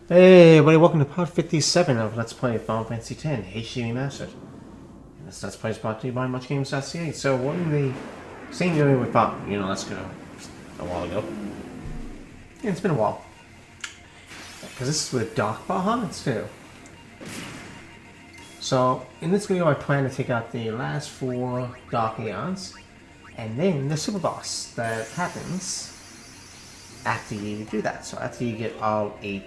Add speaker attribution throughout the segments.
Speaker 1: Hey everybody, welcome to part 57 of Let's Play Final Fantasy X HD Remastered. And this Let's Play is brought to you by MuchGames.ca. So we're in the same area we fought, let's go a while ago. Yeah, it's been a while. Because this is with Dark Bahamut too. So in this video I plan to take out the last 4 Dark Aeons and then the Super Boss that happens after you do that. So after you get all 8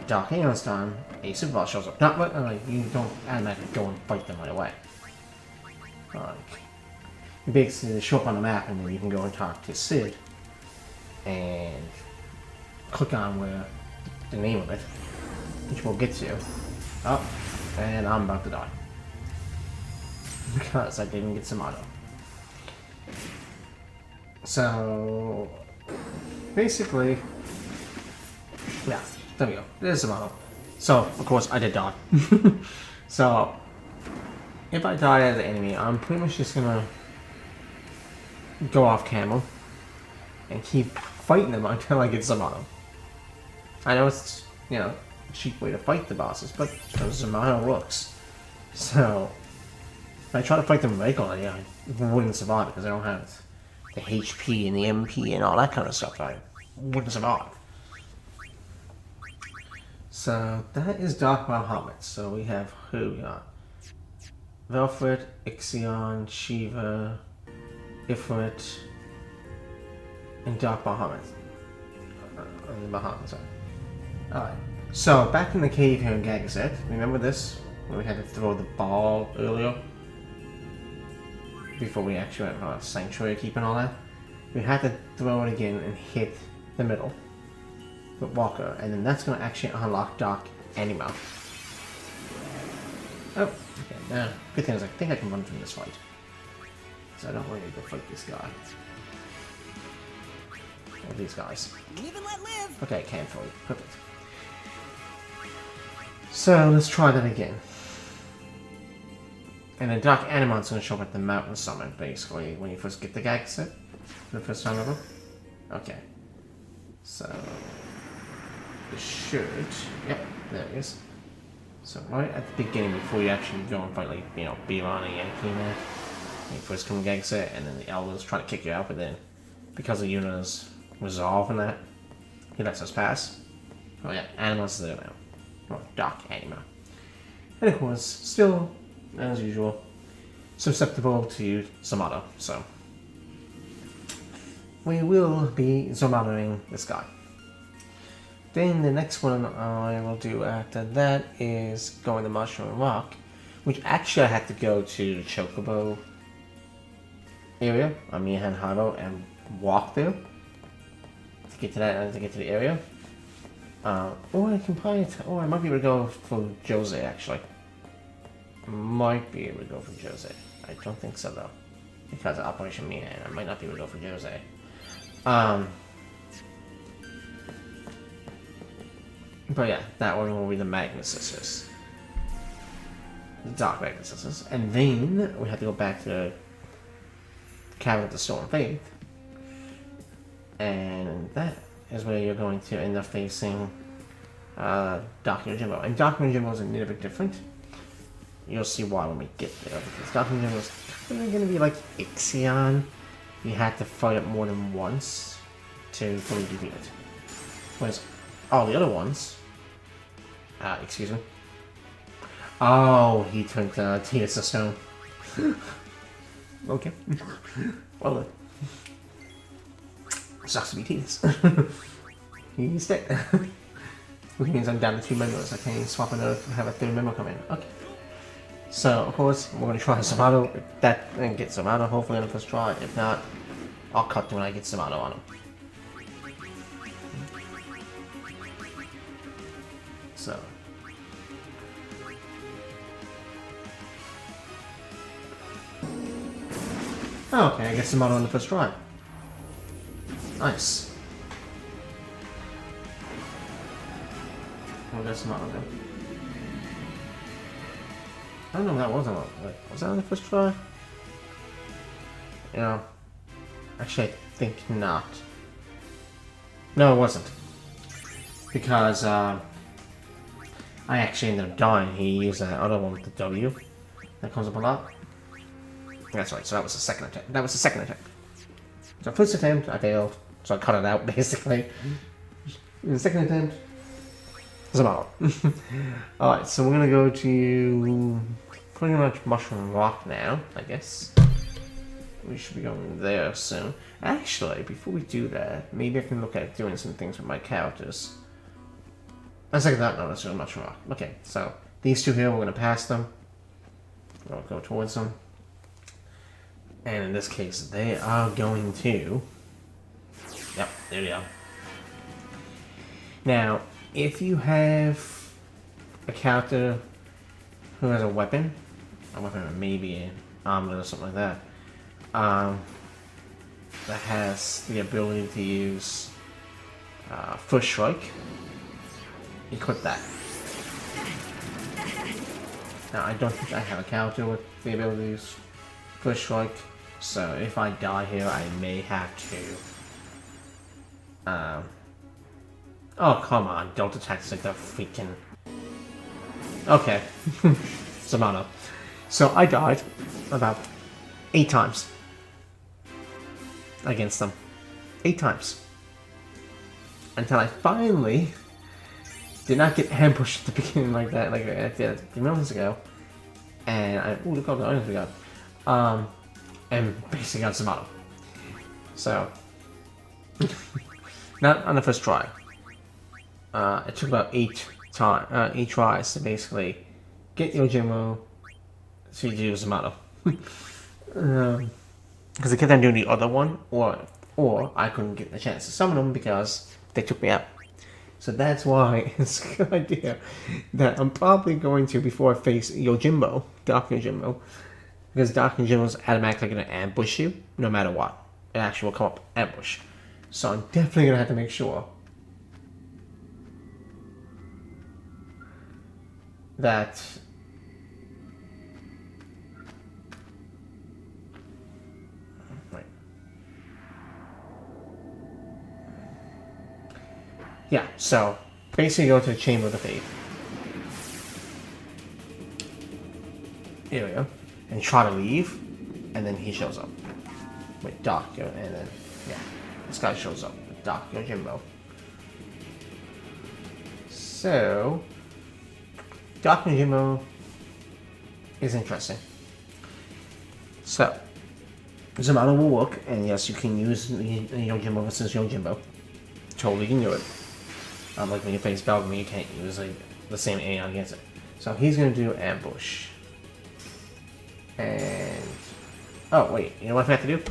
Speaker 1: Dark Aeons done, a Super Boss shows up. Not you don't automatically go and fight them right away. You basically show up on the map and then you can go and talk to Sid and click on where the name of it, which we'll get to. Oh, and I'm about to die because I didn't get some auto. So basically, yeah. There we go. There's the model. So, of course, I did die. So, if I die as an enemy, I'm pretty much just gonna go off camera and keep fighting them until I get some of them. I know it's, a cheap way to fight the bosses, but that's how it works. So, if I try to fight them regularly, I wouldn't survive because I don't have the HP and the MP and all that kind of stuff. I wouldn't survive. So that is Dark Bahamut. So we have who we got? Velfred, Ixion, Shiva, Ifrit, and Dark Bahamut. Alright. So back in the cave here in Gagaset, remember this? Where we had to throw the ball earlier? Before we actually went on Sanctuary Keep and all that? We had to throw it again and hit the middle with Walker, and then that's going to actually unlock Dark Aeons. Oh, okay, now, good thing is I think I can run from this fight. So I don't want to go fight this guy. Or these guys.
Speaker 2: Live and let live.
Speaker 1: Okay, can fight. Perfect. So, let's try that again. And then Dark Aeons is going to show up at the mountain summit, basically, when you first get the gag set. The first time ever. Okay. So it should, yep, there it is. So right at the beginning, before you actually go and fight, like, Biron and Yankee there, you first come and exit, and then the elders try to kick you out, but then because of Yuna's resolve and that, he lets us pass. Oh yeah, Animals there now. Well, Dark Aeons. And of course, still, as usual, susceptible to Zomato, so we will be Zomatoing this guy. Then the next one I will do after that is going to Mushroom Rock, which actually I had to go to the Chocobo area on Mihan Haro and walk there to get to that and to get to the area. Or I can probably, I might be able to go for Jose actually. Might be able to go for Jose. I don't think so though, because of Operation Mihan. I might not be able to go for Jose. But yeah, that one will be the Magus Sisters. The Dark Magus Sisters. And then we have to go back to the Cavern of the Storm Faith. And that is where you're going to end up facing Dark Yojimbo. And Dark Yojimbo is a little bit different. You'll see why when we get there. Because Dark Yojimbo is kind of going to be like Ixion. You have to fight it more than once to fully defeat it. Whereas all the other ones, excuse me. Oh, he turned Tia's to stone. Okay. Well then. Sucks to be Tia's. He's dead. Which means I'm down to 2 members. I can't even swap another and have a 3rd member come in. Okay. So, of course, we're going to try Zomato. That and get Zomato hopefully on the first try. If not, I'll cut to when I get Zomato on him. So. Oh, okay, I get Zomato on the first try. Nice. I'll get Zomato then. I don't know if that was on. Was that on the first try? Actually, I think not. No, it wasn't. because I actually ended up dying. He used that other one with the W that comes up a lot. That's right, so that was the second attempt. That was the second attempt. So first attempt, I failed, so I cut it out basically. In the second attempt, Zamalo. Alright, so we're gonna go to pretty much Mushroom Rock now, I guess. We should be going there soon. Actually, before we do that, maybe I can look at doing some things with my characters. I second that, no, that's really Mushroom Rock. Okay, so these two here, we're gonna pass them. We'll go towards them. And in this case, they are going to... Yep, there we go. Now, if you have a character who has a weapon maybe an armlet or something like that, that has the ability to use First Strike, equip that. Now, I don't think I have a character with the ability to use First Strike, so if I die here, I may have to... Oh, come on, don't attack like the freaking... Okay. Zamano. So I died about 8 times against them. 8 times. Until I finally did not get ambushed at the beginning like that, like I did a few minutes ago. And I... Ooh, look how the items we got. And basically got Zamano. So... not on the first try. It took about 8 tries to basically get Yojimbo to do Zamano. Because I kept on doing the other one, or I couldn't get the chance to summon them because they took me out. So that's why it's a good idea that I'm probably going to, before I face Yojimbo, Dark Yojimbo, because Dark Yojimbo is automatically going to ambush you no matter what. It actually will come up ambush. So I'm definitely going to have to make sure that yeah, so basically go to the Chamber of the Faith. Here we go. And try to leave, and then he shows up. Wait, Dark, and then, yeah, this guy shows up with Dark Yojimbo. So, Dark Yojimbo is interesting. So, Zamano will work, and yes, you can use Yojimbo versus Yojimbo. Totally can do it. Like when you face Belgamy, you can't use like the same Aeon against it. So he's gonna do ambush. And oh wait, you know what I have to do?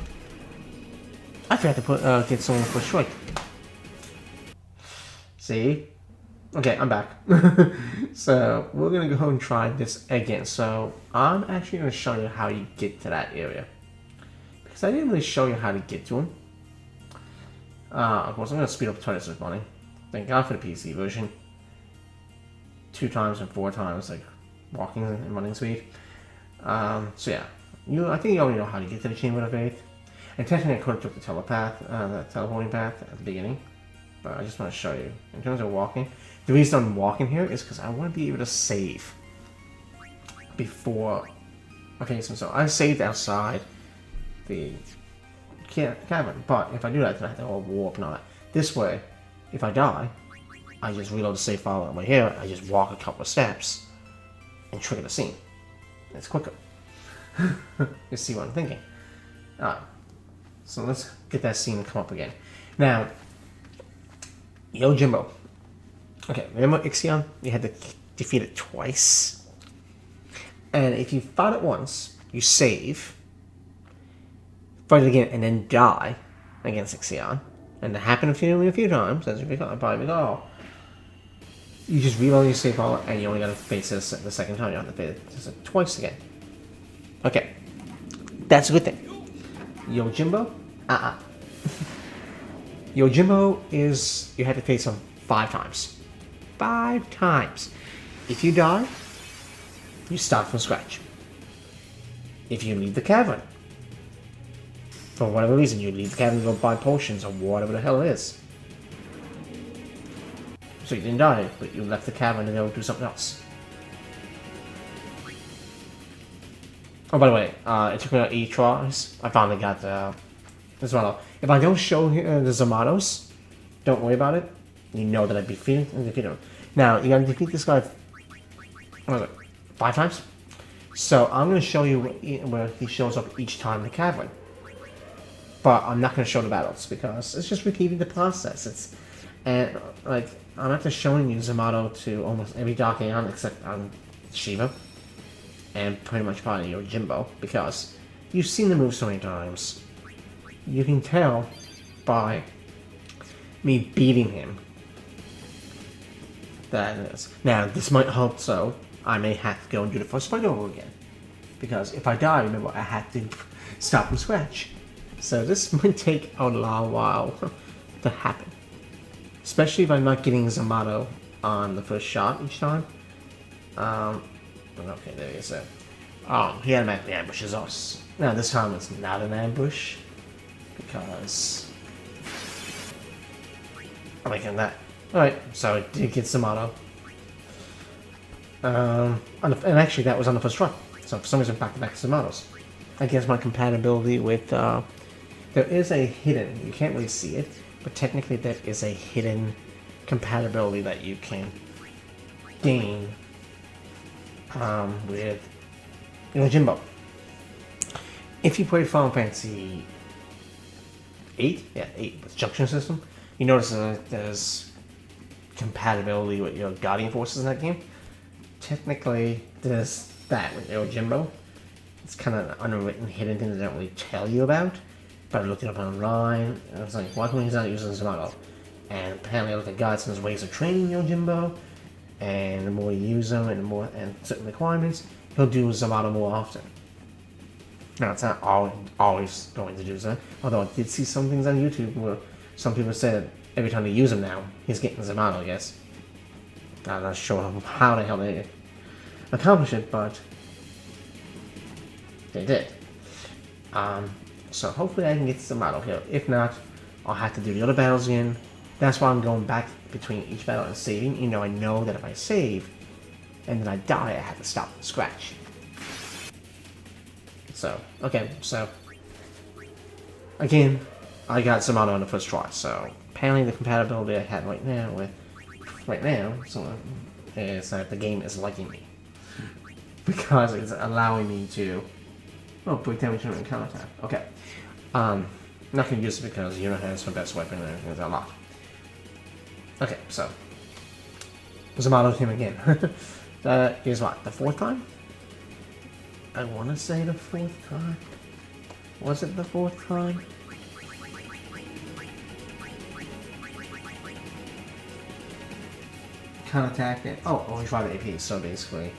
Speaker 1: I forgot to put get someone for strike. See? Okay, I'm back. So we're gonna go and try this again. So I'm actually gonna show you how you get to that area, because I didn't really show you how to get to him. Of course, I'm gonna speed up twice this morning. Thank God for the PC version. 2 times and 4 times like walking and running speed. So yeah, I think you already know how to get to the Chamber of Faith. And technically, I could have took the teleporting path at the beginning, but I just want to show you. In terms of walking, the reason I'm walking here is because I want to be able to save before. Okay, so I saved outside the cavern, but if I do that, then I have to all warp and all that. This way, if I die, I just reload the save file over here. I just walk a couple of steps and trigger the scene. It's quicker. You see what I'm thinking? Alright. So let's get that scene to come up again. Now, Yojimbo. Okay, remember Ixion? You had to defeat it twice. And if you fought it once, you save, fight it again, and then die against Ixion. And it happened only a few times, as you probably recall. You just reload your save file, and you only gotta face this the second time. You don't have to face it twice again. Okay. That's a good thing. Yojimbo? Yojimbo is... You had to face him 5 times. 5 times. If you die, you start from scratch. If you leave the cavern, for whatever reason, you leave the cavern and go buy potions or whatever the hell it is. So you didn't die, but you left the cavern to go do something else. Oh, by the way, it took me 8 tries. I finally got the Zamato. If I don't show the Zamatos, don't worry about it. You know that I defeated him. Now, you gotta defeat this guy, what was it, 5 times? So I'm gonna show you where he shows up each time in the cavern. But I'm not gonna show the battles because it's just repeating the process. And like I'm after showing you Zamato to almost every Dark Aeon except on Shiva. And pretty much probably Yojimbo, because you've seen the move so many times. You can tell by me beating him that it is. Now, this might help, so I may have to go and do the first fight over again. Because if I die, remember, I had to start from scratch. So this might take a long while to happen. Especially if I'm not getting Zamato on the first shot each time. Okay, there he is. He automatically ambushes us. Now this time it's not an ambush because I'm making that. Alright, so I did get Zamato. And actually that was on the first try. So for some reason back-to-back Zamatos. I guess my compatibility with there is a hidden, you can't really see it, but technically there is a hidden compatibility that you can gain with Yojimbo. If you play Final Fantasy 8, yeah, 8 with Junction System, you notice that there's compatibility with your Guardian Forces in that game. Technically, there's that with Yojimbo. It's kind of an unwritten, hidden thing that they don't really tell you about. But I looked it up online, and I was like, why come he's not using Zamato? And apparently I looked at guides and there's ways of training Yojimbo. And the more you use them and certain requirements, he'll do Zamato more often. Now, it's not always going to do that, although I did see some things on YouTube where some people say that every time they use him now, he's getting Zamato, I guess. I'm not sure how the hell they accomplish it, but they did. So hopefully I can get Zamato here. If not, I'll have to do the other battles again. That's why I'm going back between each battle and saving. You know, I know that if I save and then I die, I have to stop from scratch. So, okay, so again, I got Zamato on the first try. So apparently the compatibility I had right now is that the game is liking me because it's allowing me to break damage and counterattack. Okay, I'm not gonna use it because you know it's my best weapon and everything's a lot. Okay, so Zamato him again. That is what, the 4th time? I want to say the 4th time. Was it the 4th time? Counterattack it. Oh, overdrive AP. So basically,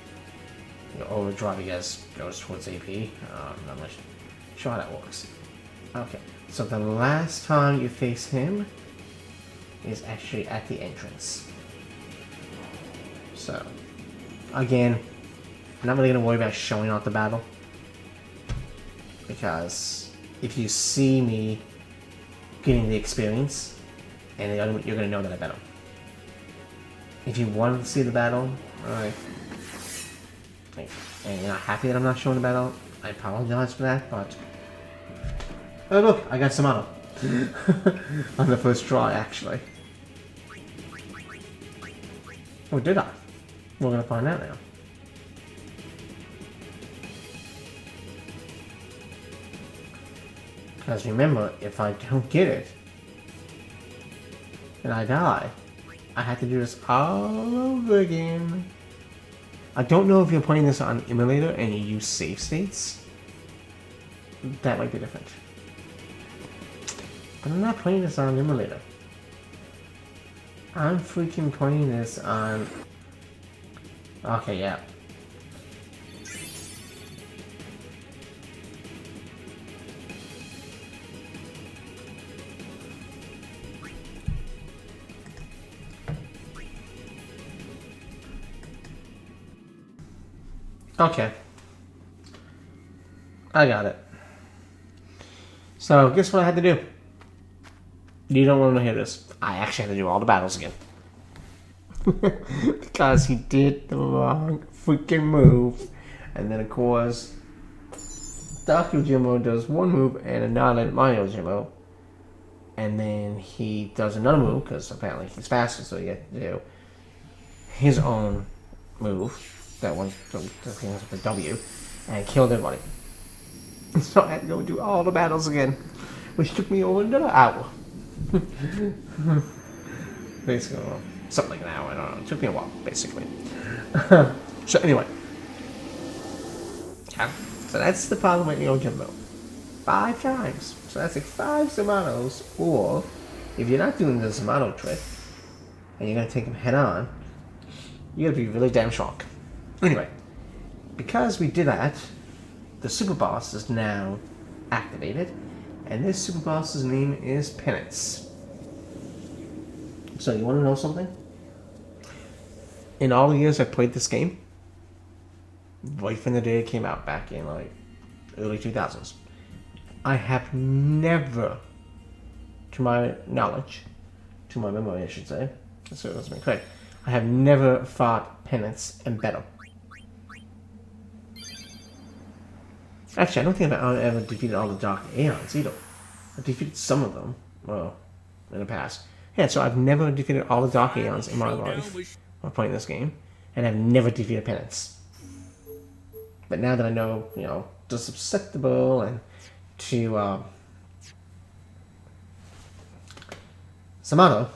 Speaker 1: overdrive, I guess, goes towards AP. I'm not sure how that works. Okay, so the last time you face him is actually at the entrance. So, again, I'm not really going to worry about showing off the battle. Because if you see me getting the experience, and you're going to know that I bet him. If you want to see the battle, alright, and you're not happy that I'm not showing the battle, I apologize for that, but oh look, I got Zamato. On the first try, actually. Oh, did I? We're gonna find out now. Because remember, if I don't get it, and I die, I have to do this all over again. I don't know if you're playing this on emulator and you use save states. That might be different. But I'm not playing this on emulator. I'm freaking playing this on... Okay, yeah. Okay. I got it. So, guess what I had to do? You don't want to hear this. I actually had to do all the battles again. because he did the wrong freaking move. And then, of course, Dark Yojimbo does one move and annihilate my Yojimbo. And then he does another move, because apparently he's faster, so he had to do his own move. That one, the W, and killed everybody. So I had to go do all the battles again, which took me over another hour. Basically, well, something like an hour, I don't know. It took me a while, basically. So anyway. Yeah. So that's the problem with Yojimbo. 5 times. So that's like 5 Zamanos, or if you're not doing the Zamano trick, and you're going to take him head on, you got to be really damn strong. Anyway, because we did that, the Super Boss is now activated, and this Super Boss's name is Penance. So you want to know something? In all the years I played this game, right from the day it came out back in like early 2000s, I have never, to my knowledge, to my memory I should say, so it doesn't make correct, I have never fought Penance and better. Actually, I don't think I've ever defeated all the Dark Aeons either. I defeated some of them, well, in the past. Yeah, so I've never defeated all the Dark Aeons in my life while playing this game, and I've never defeated Penance. But now that I know, you know, the susceptible and to Samano,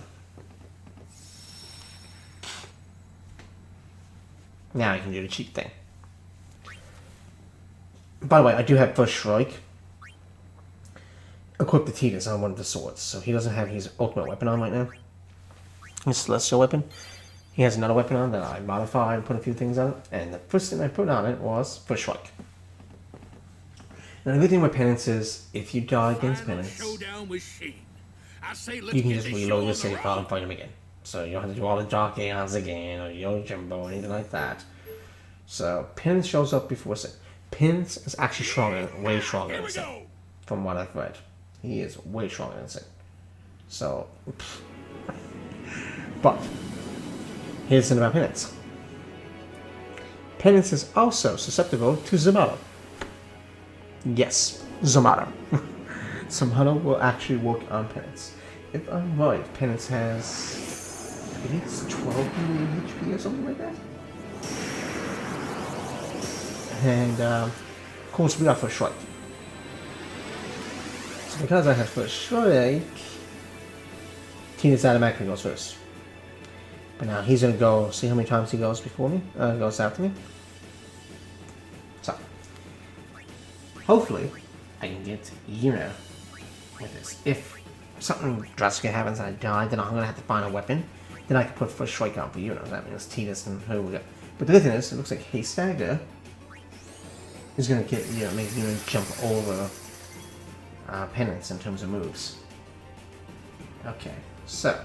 Speaker 1: now I can do the cheat thing. By the way, I do have First Strike equipped to Tidus on one of the swords, so he doesn't have his ultimate weapon on right now. His celestial weapon. He has another weapon on that I modified and put a few things on it, and the first thing I put on it was First Strike. Now the good thing with Penance is, if you die against Penance, you can just reload your save file and fight him again. So you don't have to do all the Dark Aeons again, or Yojimbo, or anything like that. So Penance shows up before Sin. Penance is actually stronger, way stronger than Sin, from what I've read. He is way stronger than Sin. So, but here's the thing about Penance. Penance is also susceptible to Zamado. Yes, Zamado. Zamado will actually work on Penance. If I'm right, Penance has, I think it's 12 million HP or something like that. And, of course, we got First Strike. So because I have First Strike, Tidus automatically goes first. But now he's going to go, see how many times he goes before me? Goes after me. So, hopefully, I can get Yuna with this. If something drastic happens and I die, then I'm going to have to find a weapon. Then I can put First Strike on for Yuna. That means Tidus and who we got. But the good thing is, it looks like Haystagger is going to get, you know, make Yuna jump over Penance in terms of moves. Okay, so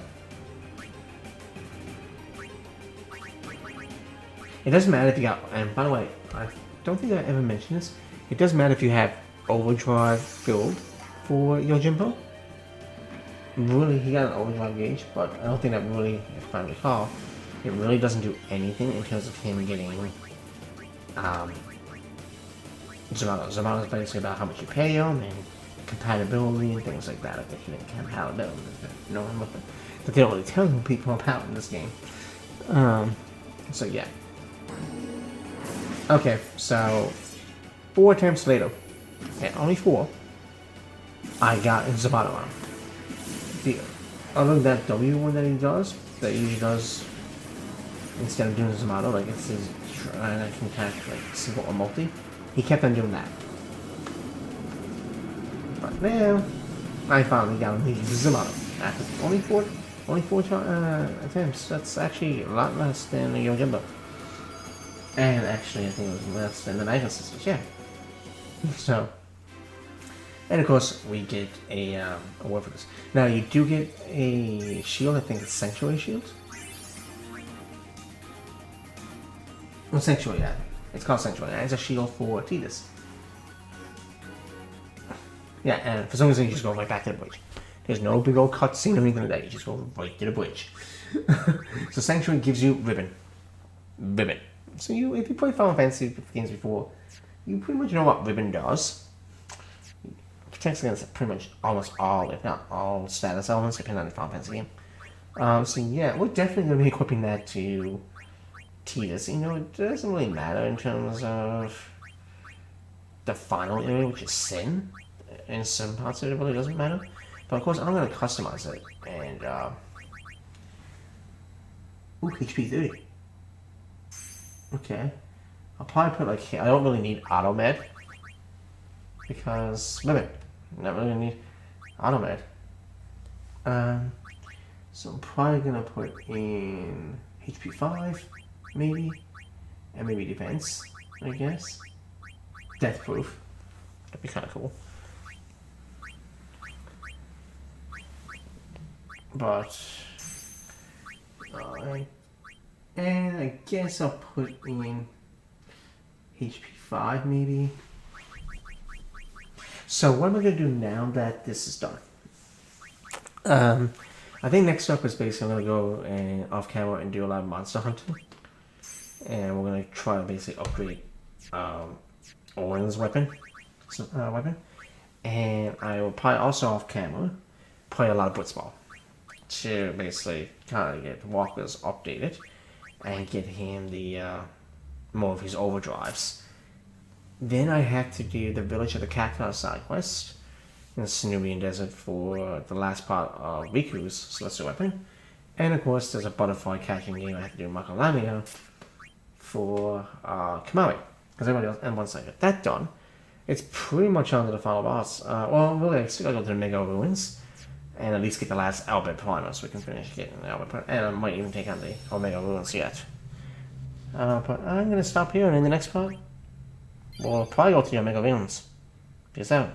Speaker 1: it doesn't matter if you got, and by the way, I don't think I ever mentioned this, it doesn't matter if you have overdrive filled for Yojimbo. Really, he got an overdrive gauge, but I don't think that really, if I recall, it really doesn't do anything in terms of him getting Zamano. Zamano is basically about how much you pay him and compatibility and things like that. I think you can compatibility. No one that they don't really tell people about in this game. So yeah. Okay, so 4 attempts later, and only 4, I got Zamano on. Other than that W one that he does, that he usually does instead of doing Zamano, like it's his and I can catch like single or multi. He kept on doing that. But now I finally got him to use Zamano. After only 4 attempts. That's actually a lot less than the Yojimbo. And actually I think it was less than the Magus Sisters, yeah. So, and of course we get a award for this. Now you do get a shield, I think it's Sanctuary Shield. Well, Sanctuary, yeah. It's called Sanctuary. It's a shield for Tidus. Yeah, and for some reason you just go right back to the bridge. There's no big old cutscene or anything like that. You just go right to the bridge. So Sanctuary gives you ribbon. Ribbon. So if you play Final Fantasy games before, you pretty much know what ribbon does. It protects against pretty much almost all, if not all, status elements, depending on the Final Fantasy game. So yeah, we're definitely going to be equipping that to Tidus. It doesn't really matter in terms of the final area, which is Sin. In some parts of it really doesn't matter. But of course, I'm going to customize it. And, ooh, HP 30. Okay. I'll probably put, like, I don't really need auto med. Because, limit. Not really need auto med. So I'm probably going to put in HP 5, maybe. And maybe defense, I guess. Death proof. That'd be kind of cool. But, and I guess I'll put in HP 5 maybe. So what am I going to do now that this is done? I think next up is basically I'm going to go off camera and do a lot of monster hunting. And we're going to try to basically upgrade Owen's weapon. And I will probably also off camera play a lot of Blitzball. To basically kind of get Walker's updated and get him the more of his overdrives. Then I have to do the Village of the Cacti side quest in the Cenubian Desert for the last part of Riku's Celestial Weapon. And of course there's a butterfly catching game I have to do in Macalania for Kamari. Because everybody else, and once I get that done, it's pretty much on to the final boss. Well, really, I still gotta go to the Mega Ruins. And at least get the last Albert Primer so we can finish getting the Albert Primer. And I might even take on the Omega Ruins yet. But I'm going to stop here, and in the next part, we'll probably go to the Omega Ruins. Peace out.